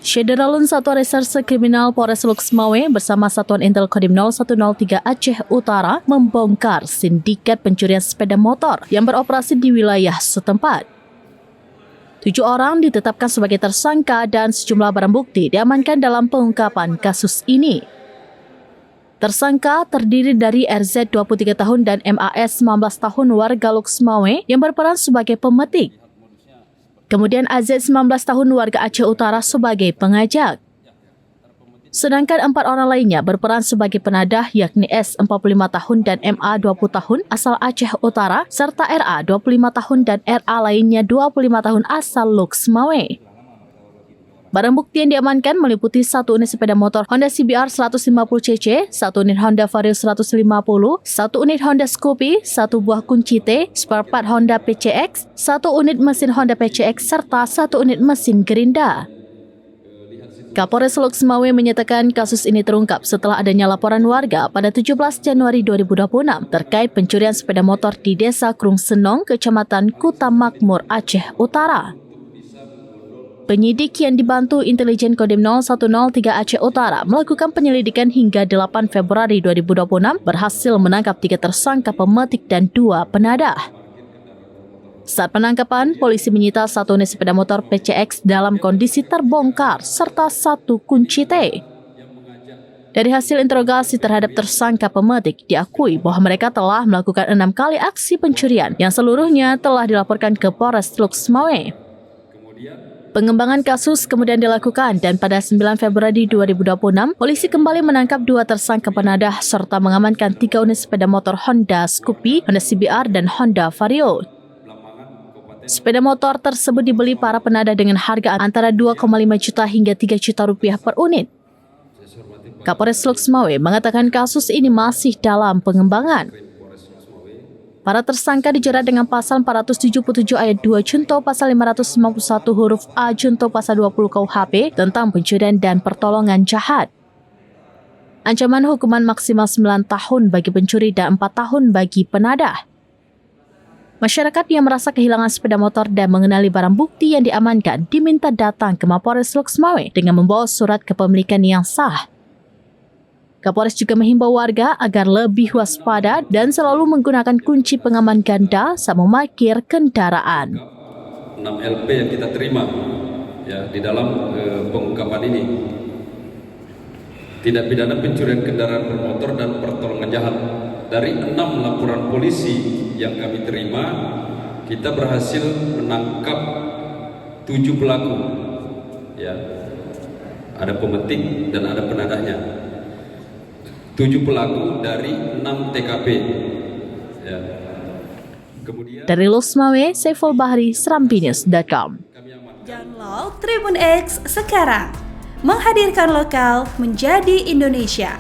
Syederalun Satuan Reserse Kriminal Polres Luxmawe bersama Satuan Intel Kodim 0103 Aceh Utara membongkar sindikat pencurian sepeda motor yang beroperasi di wilayah setempat. 7 orang ditetapkan sebagai tersangka dan sejumlah barang bukti diamankan dalam pengungkapan kasus ini. Tersangka terdiri dari RZ 23 tahun dan MAS 19 tahun warga Luxmawe yang berperan sebagai pemetik. Kemudian AZ 19 tahun warga Aceh Utara sebagai pengajak. Sedangkan 4 orang lainnya berperan sebagai penadah yakni S 45 tahun dan MA 20 tahun asal Aceh Utara serta RA 25 tahun dan RA lainnya 25 tahun asal Luxmawe. Barang bukti yang diamankan meliputi 1 unit sepeda motor Honda CBR 150cc, 1 unit Honda Vario 150, 1 unit Honda Scoopy, 1 buah kunci T, spare part Honda PCX, 1 unit mesin Honda PCX serta 1 unit mesin Gerinda. Kapolres Luxmawe menyatakan kasus ini terungkap setelah adanya laporan warga pada 17 Januari 2026 terkait pencurian sepeda motor di Desa Krung Senong, Kecamatan Kuta Makmur, Aceh Utara. Penyidik yang dibantu Intelijen Kodim 0103 Aceh Utara melakukan penyelidikan hingga 8 Februari 2026 berhasil menangkap 3 tersangka pemetik dan 2 penadah. Saat penangkapan, polisi menyita 1 unit sepeda motor PCX dalam kondisi terbongkar serta 1 kunci T. Dari hasil interogasi terhadap tersangka pemetik, diakui bahwa mereka telah melakukan 6 kali aksi pencurian yang seluruhnya telah dilaporkan ke Polres Luxmawe. Pengembangan kasus kemudian dilakukan dan pada 9 Februari 2026, polisi kembali menangkap 2 tersangka penadah serta mengamankan 3 unit sepeda motor Honda Scoopy, Honda CBR, dan Honda Vario. Sepeda motor tersebut dibeli para penadah dengan harga antara 2,5 juta hingga 3 juta rupiah per unit. Kapolres Luxmawe mengatakan kasus ini masih dalam pengembangan. Para tersangka dijerat dengan pasal 477 ayat 2 junto pasal 551 huruf A junto pasal 20 KUHP tentang pencurian dan pertolongan jahat. Ancaman hukuman maksimal 9 tahun bagi pencuri dan 4 tahun bagi penadah. Masyarakat yang merasa kehilangan sepeda motor dan mengenali barang bukti yang diamankan diminta datang ke Mapolres Luxmawe dengan membawa surat kepemilikan yang sah. Kapolres juga menghimbau warga agar lebih waspada dan selalu menggunakan kunci pengaman ganda saat memarkir kendaraan. 6 LP yang kita terima ya di dalam pengungkapan ini. Tindak pidana pencurian kendaraan bermotor dan pertolongan jahat. Dari 6 laporan polisi yang kami terima, kita berhasil menangkap 7 pelaku. Ya. Ada pemetik dan ada penadahnya. 7 pelaku dari 6 TKP. Ya. Kemudian dari Luxmawe, Saiful Bahri, serambinews.com. Download Tribun X sekarang, menghadirkan lokal menjadi Indonesia.